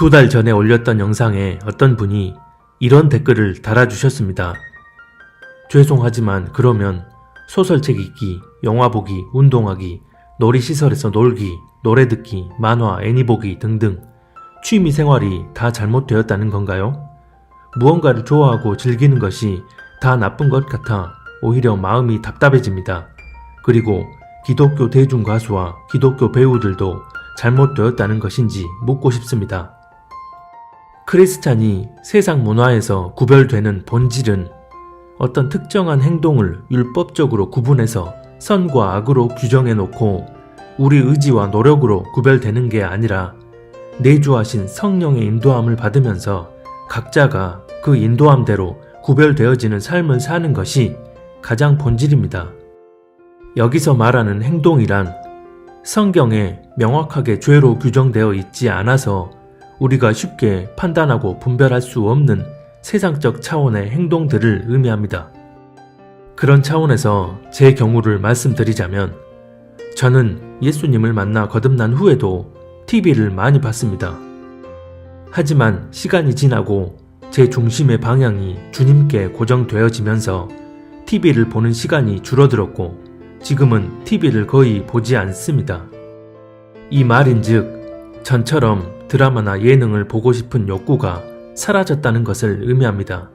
2달 전에 올렸던 영상에 어떤 분이 이런 댓글을 달아주셨습니다. 죄송하지만 그러면 소설책 읽기, 영화 보기, 운동하기, 놀이시설에서 놀기, 노래 듣기, 만화, 애니 보기 등등 취미생활이 다 잘못되었다는 건가요? 무언가를 좋아하고 즐기는 것이 다 나쁜 것 같아 오히려 마음이 답답해집니다. 그리고 기독교 대중가수와 기독교 배우들도 잘못되었다는 것인지 묻고 싶습니다. 크리스찬이 세상 문화에서 구별되는 본질은 어떤 특정한 행동을 율법적으로 구분해서 선과 악으로 규정해놓고 우리 의지와 노력으로 구별되는 게 아니라 내주하신 성령의 인도함을 받으면서 각자가 그 인도함대로 구별되어지는 삶을 사는 것이 가장 본질입니다. 여기서 말하는 행동이란 성경에 명확하게 죄로 규정되어 있지 않아서 우리가 쉽게 판단하고 분별할 수 없는 세상적 차원의 행동들을 의미합니다. 그런 차원에서 제 경우를 말씀드리자면 저는 예수님을 만나 거듭난 후에도 TV를 많이 봤습니다. 하지만 시간이 지나고 제 중심의 방향이 주님께 고정되어지면서 TV를 보는 시간이 줄어들었고 지금은 TV를 거의 보지 않습니다. 이 말인즉 전처럼 드라마나 예능을 보고 싶은 욕구가 사라졌다는 것을 의미합니다.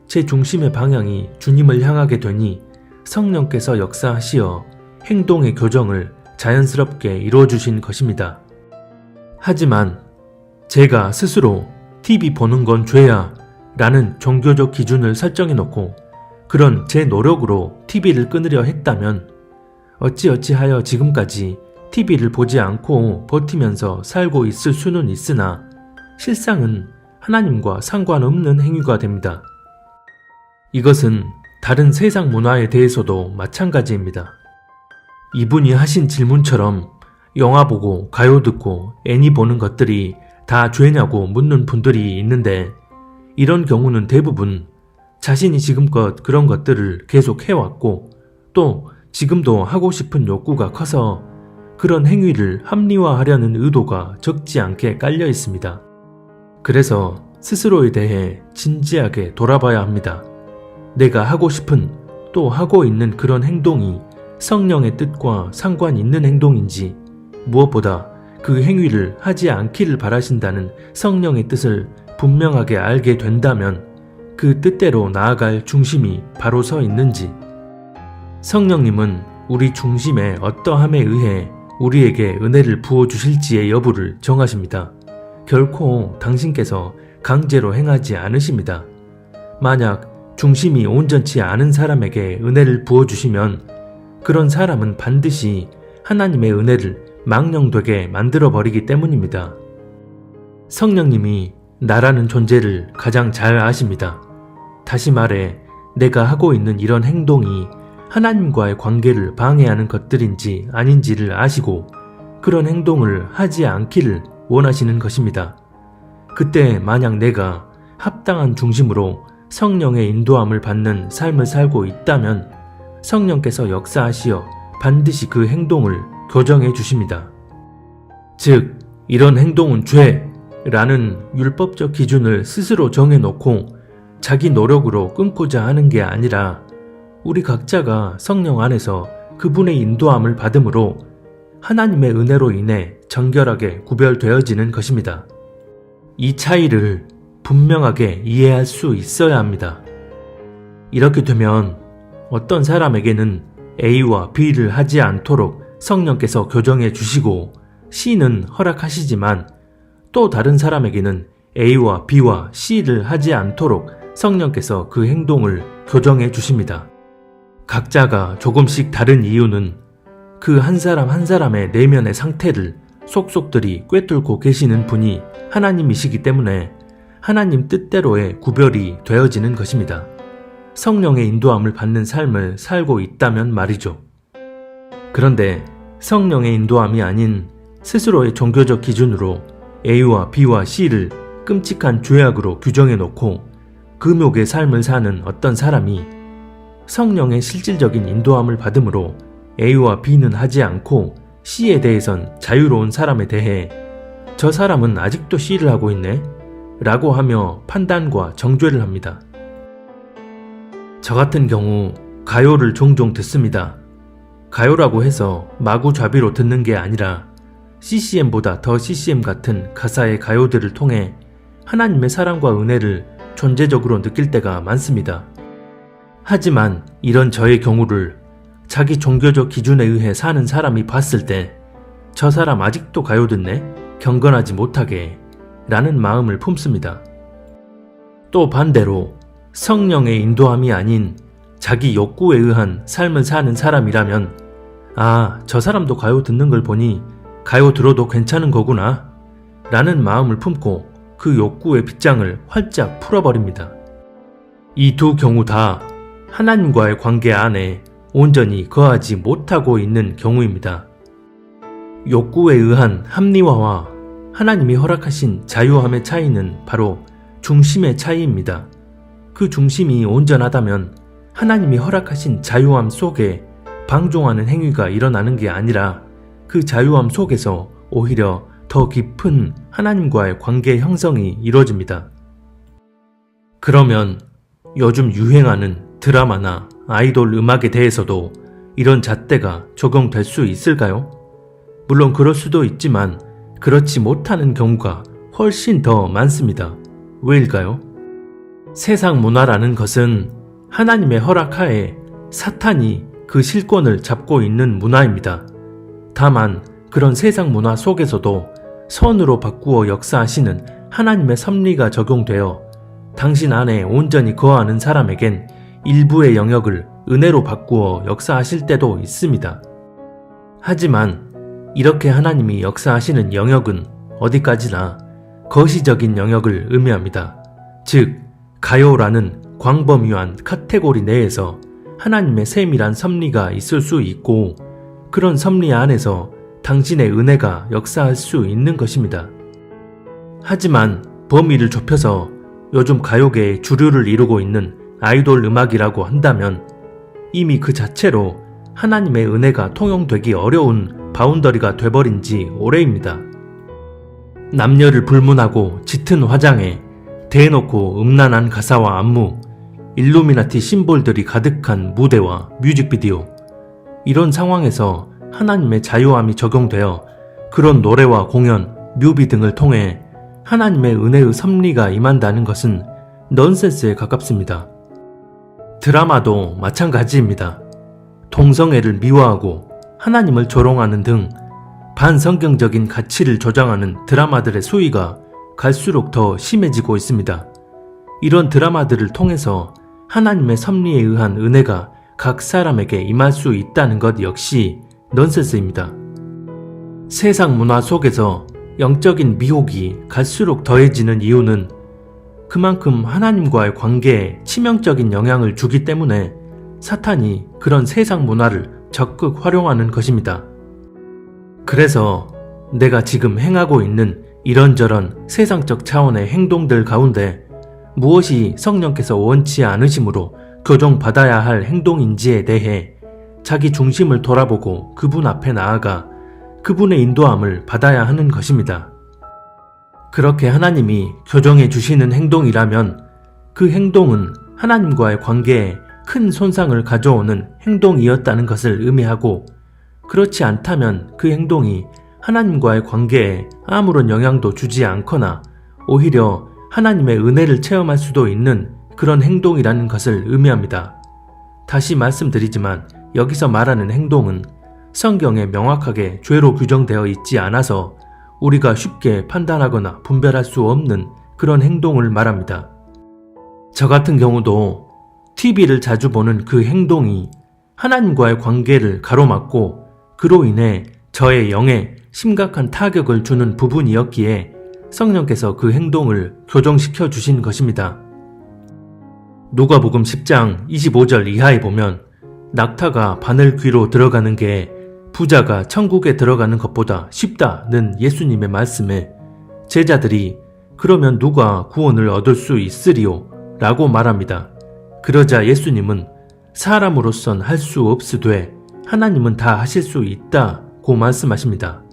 제 중심의 방향이 주님을 향하게 되니 성령께서 역사하시어 행동의 교정을 자연스럽게 이루어주신 것입니다. 하지만 제가 스스로 TV 보는 건 죄야 라는 종교적 기준을 설정해놓고 그런 제 노력으로 TV를 끊으려 했다면 어찌어찌하여 지금까지 TV를 보지 않고 버티면서 살고 있을 수는 있으나 실상은 하나님과 상관없는 행위가 됩니다. 이것은 다른 세상 문화에 대해서도 마찬가지입니다. 이분이 하신 질문처럼 영화 보고 가요 듣고 애니 보는 것들이 다 죄냐고 묻는 분들이 있는데 이런 경우는 대부분 자신이 지금껏 그런 것들을 계속 해왔고 또 지금도 하고 싶은 욕구가 커서 그런 행위를 합리화하려는 의도가 적지 않게 깔려 있습니다. 그래서 스스로에 대해 진지하게 돌아봐야 합니다. 내가 하고 싶은 또 하고 있는 그런 행동이 성령의 뜻과 상관 있는 행동인지 무엇보다 그 행위를 하지 않기를 바라신다는 성령의 뜻을 분명하게 알게 된다면 그 뜻대로 나아갈 중심이 바로 서 있는지 성령님은 우리 중심의 어떠함에 의해 우리에게 은혜를 부어주실지의 여부를 정하십니다. 결코 당신께서 강제로 행하지 않으십니다. 만약 중심이 온전치 않은 사람에게 은혜를 부어주시면 그런 사람은 반드시 하나님의 은혜를 망령되게 만들어버리기 때문입니다. 성령님이 나라는 존재를 가장 잘 아십니다. 다시 말해 내가 하고 있는 이런 행동이 하나님과의 관계를 방해하는 것들인지 아닌지를 아시고 그런 행동을 하지 않기를 원하시는 것입니다. 그때 만약 내가 합당한 중심으로 성령의 인도함을 받는 삶을 살고 있다면 성령께서 역사하시어 반드시 그 행동을 교정해 주십니다. 즉, 이런 행동은 죄라는 율법적 기준을 스스로 정해놓고 자기 노력으로 끊고자 하는 게 아니라 우리 각자가 성령 안에서 그분의 인도함을 받음으로 하나님의 은혜로 인해 정결하게 구별되어지는 것입니다. 이 차이를 분명하게 이해할 수 있어야 합니다. 이렇게 되면 어떤 사람에게는 A와 B를 하지 않도록 성령께서 교정해 주시고 C는 허락하시지만 또 다른 사람에게는 A와 B와 C를 하지 않도록 성령께서 그 행동을 교정해 주십니다. 각자가 조금씩 다른 이유는 그 한 사람 한 사람의 내면의 상태를 속속들이 꿰뚫고 계시는 분이 하나님이시기 때문에 하나님 뜻대로의 구별이 되어지는 것입니다. 성령의 인도함을 받는 삶을 살고 있다면 말이죠. 그런데 성령의 인도함이 아닌 스스로의 종교적 기준으로 A와 B와 C를 끔찍한 죄악으로 규정해 놓고 금욕의 삶을 사는 어떤 사람이 성령의 실질적인 인도함을 받음으로 A와 B는 하지 않고 C에 대해선 자유로운 사람에 대해 저 사람은 아직도 C를 하고 있네? 라고 하며 판단과 정죄를 합니다. 저 같은 경우 가요를 종종 듣습니다. 가요라고 해서 마구잡이로 듣는 게 아니라 CCM보다 더 CCM 같은 가사의 가요들을 통해 하나님의 사랑과 은혜를 존재적으로 느낄 때가 많습니다. 하지만 이런 저의 경우를 자기 종교적 기준에 의해 사는 사람이 봤을 때 저 사람 아직도 가요 듣네? 경건하지 못하게 라는 마음을 품습니다. 또 반대로 성령의 인도함이 아닌 자기 욕구에 의한 삶을 사는 사람이라면 아, 저 사람도 가요 듣는 걸 보니 가요 들어도 괜찮은 거구나 라는 마음을 품고 그 욕구의 빗장을 활짝 풀어버립니다. 이 두 경우 다 하나님과의 관계 안에 온전히 거하지 못하고 있는 경우입니다. 욕구에 의한 합리화와 하나님이 허락하신 자유함의 차이는 바로 중심의 차이입니다. 그 중심이 온전하다면 하나님이 허락하신 자유함 속에 방종하는 행위가 일어나는 게 아니라 그 자유함 속에서 오히려 더 깊은 하나님과의 관계 형성이 이루어집니다. 그러면 요즘 유행하는 드라마나 아이돌 음악에 대해서도 이런 잣대가 적용될 수 있을까요? 물론 그럴 수도 있지만 그렇지 못하는 경우가 훨씬 더 많습니다. 왜일까요? 세상 문화라는 것은 하나님의 허락하에 사탄이 그 실권을 잡고 있는 문화입니다. 다만 그런 세상 문화 속에서도 선으로 바꾸어 역사하시는 하나님의 섭리가 적용되어 당신 안에 온전히 거하는 사람에겐 일부의 영역을 은혜로 바꾸어 역사하실 때도 있습니다. 하지만 이렇게 하나님이 역사하시는 영역은 어디까지나 거시적인 영역을 의미합니다. 즉, 가요라는 광범위한 카테고리 내에서 하나님의 세밀한 섭리가 있을 수 있고 그런 섭리 안에서 당신의 은혜가 역사할 수 있는 것입니다. 하지만 범위를 좁혀서 요즘 가요계의 주류를 이루고 있는 아이돌 음악이라고 한다면 이미 그 자체로 하나님의 은혜가 통용되기 어려운 바운더리가 돼버린 지 오래입니다. 남녀를 불문하고 짙은 화장에 대놓고 음란한 가사와 안무, 일루미나티 심볼들이 가득한 무대와 뮤직비디오, 이런 상황에서 하나님의 자유함이 적용되어 그런 노래와 공연, 뮤비 등을 통해 하나님의 은혜의 섭리가 임한다는 것은 넌센스에 가깝습니다. 드라마도 마찬가지입니다. 동성애를 미화하고 하나님을 조롱하는 등 반성경적인 가치를 조장하는 드라마들의 수위가 갈수록 더 심해지고 있습니다. 이런 드라마들을 통해서 하나님의 섭리에 의한 은혜가 각 사람에게 임할 수 있다는 것 역시 넌센스입니다. 세상 문화 속에서 영적인 미혹이 갈수록 더해지는 이유는 그만큼 하나님과의 관계에 치명적인 영향을 주기 때문에 사탄이 그런 세상 문화를 적극 활용하는 것입니다. 그래서 내가 지금 행하고 있는 이런저런 세상적 차원의 행동들 가운데 무엇이 성령께서 원치 않으심으로 교정받아야 할 행동인지에 대해 자기 중심을 돌아보고 그분 앞에 나아가 그분의 인도함을 받아야 하는 것입니다. 그렇게 하나님이 교정해 주시는 행동이라면 그 행동은 하나님과의 관계에 큰 손상을 가져오는 행동이었다는 것을 의미하고 그렇지 않다면 그 행동이 하나님과의 관계에 아무런 영향도 주지 않거나 오히려 하나님의 은혜를 체험할 수도 있는 그런 행동이라는 것을 의미합니다. 다시 말씀드리지만 여기서 말하는 행동은 성경에 명확하게 죄로 규정되어 있지 않아서 우리가 쉽게 판단하거나 분별할 수 없는 그런 행동을 말합니다. 저 같은 경우도 TV를 자주 보는 그 행동이 하나님과의 관계를 가로막고 그로 인해 저의 영에 심각한 타격을 주는 부분이었기에 성령께서 그 행동을 교정시켜 주신 것입니다. 누가복음 10장 25절 이하에 보면 낙타가 바늘 귀로 들어가는 게 부자가 천국에 들어가는 것보다 쉽다는 예수님의 말씀에 제자들이 그러면 누가 구원을 얻을 수 있으리요? 라고 말합니다. 그러자 예수님은 사람으로선 할 수 없으되 하나님은 다 하실 수 있다고 말씀하십니다.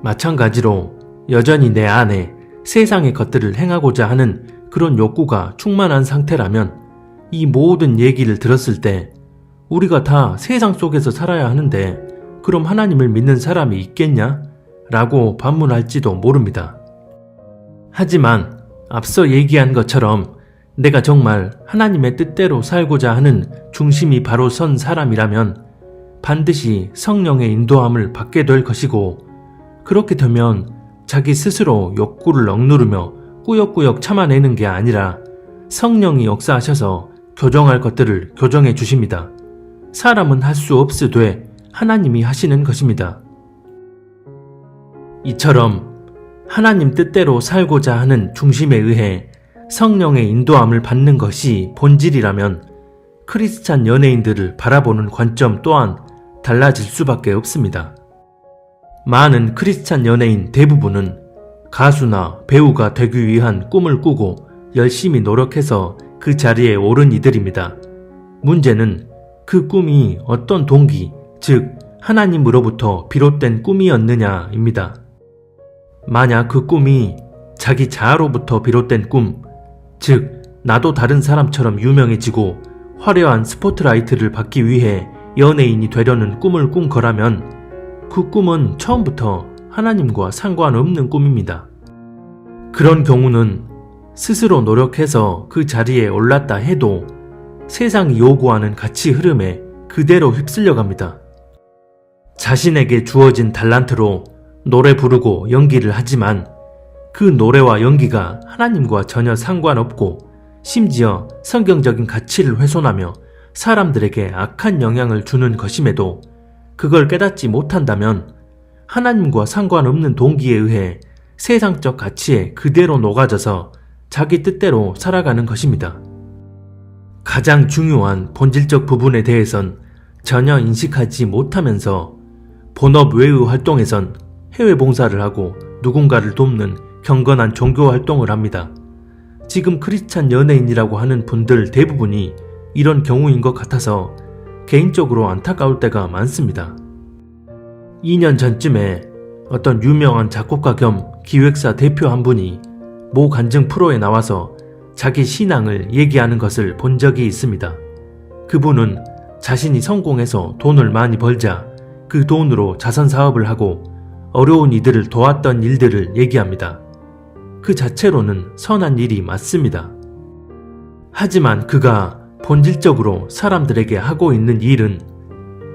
마찬가지로 여전히 내 안에 세상의 것들을 행하고자 하는 그런 욕구가 충만한 상태라면 이 모든 얘기를 들었을 때 우리가 다 세상 속에서 살아야 하는데 그럼 하나님을 믿는 사람이 있겠냐? 라고 반문할지도 모릅니다. 하지만 앞서 얘기한 것처럼 내가 정말 하나님의 뜻대로 살고자 하는 중심이 바로 선 사람이라면 반드시 성령의 인도함을 받게 될 것이고, 그렇게 되면 자기 스스로 욕구를 억누르며 꾸역꾸역 참아내는 게 아니라 성령이 역사하셔서 교정할 것들을 교정해 주십니다. 사람은 할 수 없으되 하나님이 하시는 것입니다. 이처럼 하나님 뜻대로 살고자 하는 중심에 의해 성령의 인도함을 받는 것이 본질이라면 크리스찬 연예인들을 바라보는 관점 또한 달라질 수밖에 없습니다. 많은 크리스찬 연예인 대부분은 가수나 배우가 되기 위한 꿈을 꾸고 열심히 노력해서 그 자리에 오른 이들입니다. 문제는 그 꿈이 어떤 동기, 즉 하나님으로부터 비롯된 꿈이었느냐입니다. 만약 그 꿈이 자기 자아로부터 비롯된 꿈, 즉 나도 다른 사람처럼 유명해지고 화려한 스포트라이트를 받기 위해 연예인이 되려는 꿈을 꾼 거라면 그 꿈은 처음부터 하나님과 상관없는 꿈입니다. 그런 경우는 스스로 노력해서 그 자리에 올랐다 해도 세상이 요구하는 가치 흐름에 그대로 휩쓸려 갑니다. 자신에게 주어진 달란트로 노래 부르고 연기를 하지만 그 노래와 연기가 하나님과 전혀 상관없고 심지어 성경적인 가치를 훼손하며 사람들에게 악한 영향을 주는 것임에도 그걸 깨닫지 못한다면 하나님과 상관없는 동기에 의해 세상적 가치에 그대로 녹아져서 자기 뜻대로 살아가는 것입니다. 가장 중요한 본질적 부분에 대해선 전혀 인식하지 못하면서 본업 외의 활동에선 해외 봉사를 하고 누군가를 돕는 경건한 종교 활동을 합니다. 지금 크리스찬 연예인이라고 하는 분들 대부분이 이런 경우인 것 같아서 개인적으로 안타까울 때가 많습니다. 2년 전쯤에 어떤 유명한 작곡가 겸 기획사 대표 한 분이 모 간증 프로에 나와서 자기 신앙을 얘기하는 것을 본 적이 있습니다. 그분은 자신이 성공해서 돈을 많이 벌자 그 돈으로 자선 사업을 하고 어려운 이들을 도왔던 일들을 얘기합니다. 그 자체로는 선한 일이 맞습니다. 하지만 그가 본질적으로 사람들에게 하고 있는 일은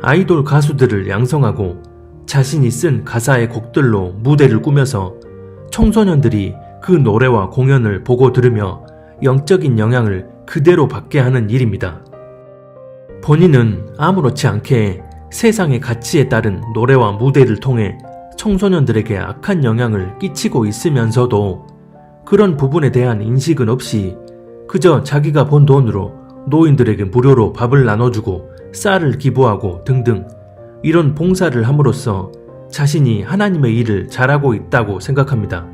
아이돌 가수들을 양성하고 자신이 쓴 가사의 곡들로 무대를 꾸며서 청소년들이 그 노래와 공연을 보고 들으며 영적인 영향을 그대로 받게 하는 일입니다. 본인은 아무렇지 않게 세상의 가치에 따른 노래와 무대를 통해 청소년들에게 악한 영향을 끼치고 있으면서도 그런 부분에 대한 인식은 없이 그저 자기가 번 돈으로 노인들에게 무료로 밥을 나눠주고 쌀을 기부하고 등등 이런 봉사를 함으로써 자신이 하나님의 일을 잘하고 있다고 생각합니다.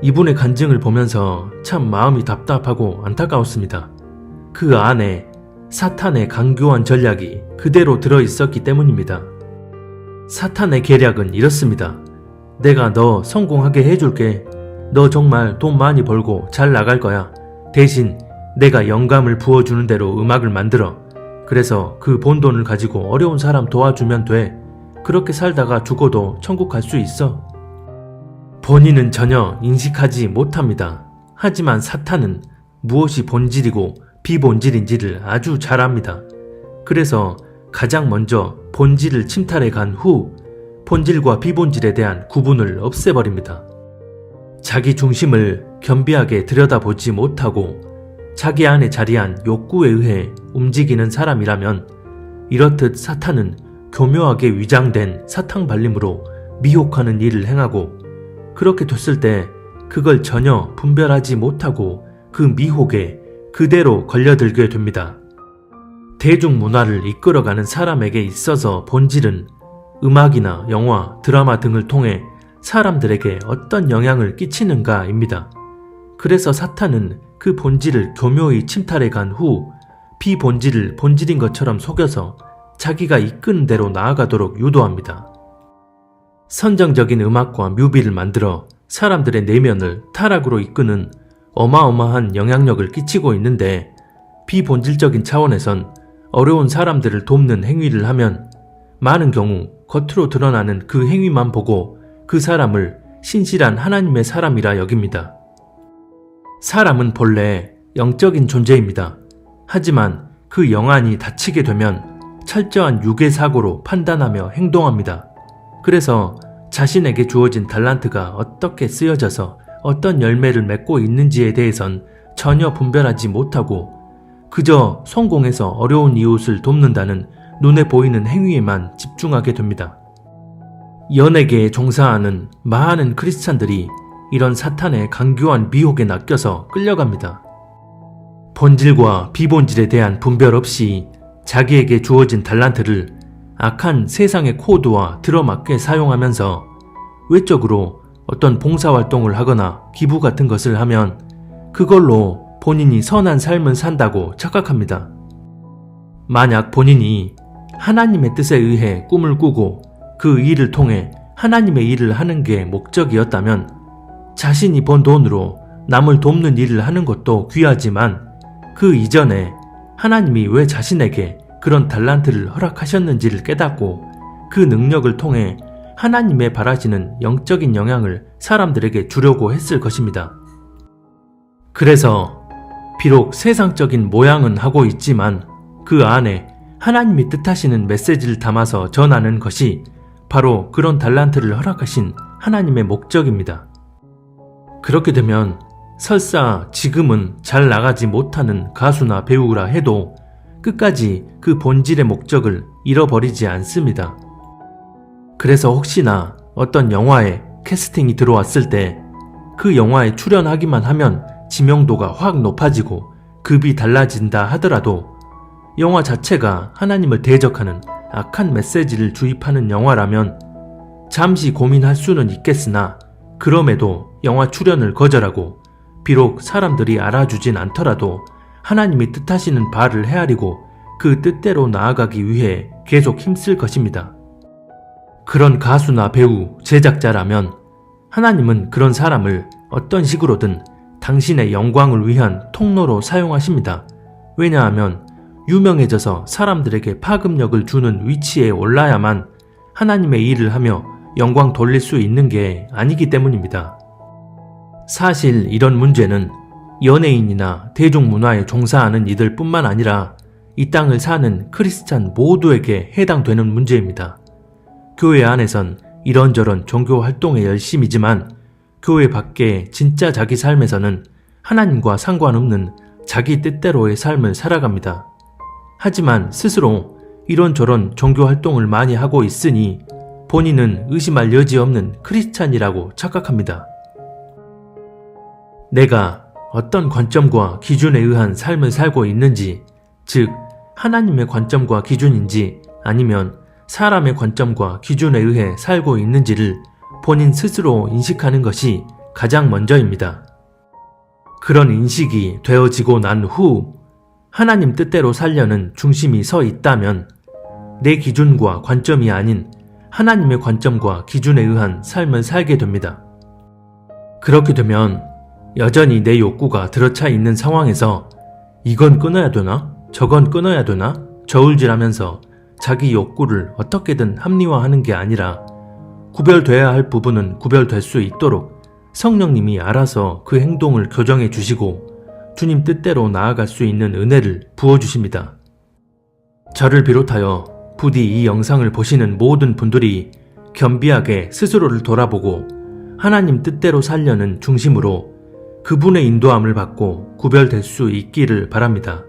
이분의 간증을 보면서 참 마음이 답답하고 안타까웠습니다. 그 안에 사탄의 강교한 전략이 그대로 들어있었기 때문입니다. 사탄의 계략은 이렇습니다. 내가 너 성공하게 해줄게. 너 정말 돈 많이 벌고 잘 나갈 거야. 대신 내가 영감을 부어주는 대로 음악을 만들어. 그래서 그 번 돈을 가지고 어려운 사람 도와주면 돼. 그렇게 살다가 죽어도 천국 갈 수 있어. 본인은 전혀 인식하지 못합니다. 하지만 사탄은 무엇이 본질이고 비본질인지를 아주 잘 압니다. 그래서 가장 먼저 본질을 침탈해 간 후 본질과 비본질에 대한 구분을 없애버립니다. 자기 중심을 겸비하게 들여다보지 못하고 자기 안에 자리한 욕구에 의해 움직이는 사람이라면 이렇듯 사탄은 교묘하게 위장된 사탕 발림으로 미혹하는 일을 행하고 그렇게 됐을 때 그걸 전혀 분별하지 못하고 그 미혹에 그대로 걸려들게 됩니다. 대중문화를 이끌어가는 사람에게 있어서 본질은 음악이나 영화, 드라마 등을 통해 사람들에게 어떤 영향을 끼치는가입니다. 그래서 사탄은 그 본질을 교묘히 침탈해 간 후 비본질을 본질인 것처럼 속여서 자기가 이끄는 대로 나아가도록 유도합니다. 선정적인 음악과 뮤비를 만들어 사람들의 내면을 타락으로 이끄는 어마어마한 영향력을 끼치고 있는데, 비본질적인 차원에선 어려운 사람들을 돕는 행위를 하면 많은 경우 겉으로 드러나는 그 행위만 보고 그 사람을 신실한 하나님의 사람이라 여깁니다. 사람은 본래 영적인 존재입니다. 하지만 그 영안이 닫히게 되면 철저한 유괴 사고로 판단하며 행동합니다. 그래서 자신에게 주어진 달란트가 어떻게 쓰여져서 어떤 열매를 맺고 있는지에 대해선 전혀 분별하지 못하고 그저 성공해서 어려운 이웃을 돕는다는 눈에 보이는 행위에만 집중하게 됩니다. 연예계에 종사하는 많은 크리스찬들이 이런 사탄의 강교한 미혹에 낚여서 끌려갑니다. 본질과 비본질에 대한 분별 없이 자기에게 주어진 달란트를 악한 세상의 코드와 들어맞게 사용하면서 외적으로 어떤 봉사활동을 하거나 기부 같은 것을 하면 그걸로 본인이 선한 삶을 산다고 착각합니다. 만약 본인이 하나님의 뜻에 의해 꿈을 꾸고 그 일을 통해 하나님의 일을 하는 게 목적이었다면 자신이 번 돈으로 남을 돕는 일을 하는 것도 귀하지만 그 이전에 하나님이 왜 자신에게 그런 달란트를 허락하셨는지를 깨닫고 그 능력을 통해 하나님의 바라시는 영적인 영향을 사람들에게 주려고 했을 것입니다. 그래서 비록 세상적인 모양은 하고 있지만 그 안에 하나님이 뜻하시는 메시지를 담아서 전하는 것이 바로 그런 달란트를 허락하신 하나님의 목적입니다. 그렇게 되면 설사 지금은 잘 나가지 못하는 가수나 배우라 해도 끝까지 그 본질의 목적을 잃어버리지 않습니다. 그래서 혹시나 어떤 영화에 캐스팅이 들어왔을 때 그 영화에 출연하기만 하면 지명도가 확 높아지고 급이 달라진다 하더라도 영화 자체가 하나님을 대적하는 악한 메시지를 주입하는 영화라면 잠시 고민할 수는 있겠으나 그럼에도 영화 출연을 거절하고 비록 사람들이 알아주진 않더라도 하나님이 뜻하시는 바를 헤아리고 그 뜻대로 나아가기 위해 계속 힘쓸 것입니다. 그런 가수나 배우, 제작자라면 하나님은 그런 사람을 어떤 식으로든 당신의 영광을 위한 통로로 사용하십니다. 왜냐하면 유명해져서 사람들에게 파급력을 주는 위치에 올라야만 하나님의 일을 하며 영광 돌릴 수 있는 게 아니기 때문입니다. 사실 이런 문제는 연예인이나 대중문화에 종사하는 이들 뿐만 아니라 이 땅을 사는 크리스찬 모두에게 해당되는 문제입니다. 교회 안에선 이런저런 종교 활동에 열심이지만 교회 밖에 진짜 자기 삶에서는 하나님과 상관없는 자기 뜻대로의 삶을 살아갑니다. 하지만 스스로 이런저런 종교 활동을 많이 하고 있으니 본인은 의심할 여지 없는 크리스찬이라고 착각합니다. 내가 어떤 관점과 기준에 의한 삶을 살고 있는지, 즉 하나님의 관점과 기준인지 아니면 사람의 관점과 기준에 의해 살고 있는지를 본인 스스로 인식하는 것이 가장 먼저입니다. 그런 인식이 되어지고 난 후 하나님 뜻대로 살려는 중심이 서 있다면 내 기준과 관점이 아닌 하나님의 관점과 기준에 의한 삶을 살게 됩니다. 그렇게 되면 여전히 내 욕구가 들어차 있는 상황에서 이건 끊어야 되나? 저건 끊어야 되나? 저울질하면서 자기 욕구를 어떻게든 합리화하는 게 아니라 구별돼야 할 부분은 구별될 수 있도록 성령님이 알아서 그 행동을 교정해 주시고 주님 뜻대로 나아갈 수 있는 은혜를 부어주십니다. 저를 비롯하여 부디 이 영상을 보시는 모든 분들이 겸비하게 스스로를 돌아보고 하나님 뜻대로 살려는 중심으로 그분의 인도함을 받고 구별될 수 있기를 바랍니다.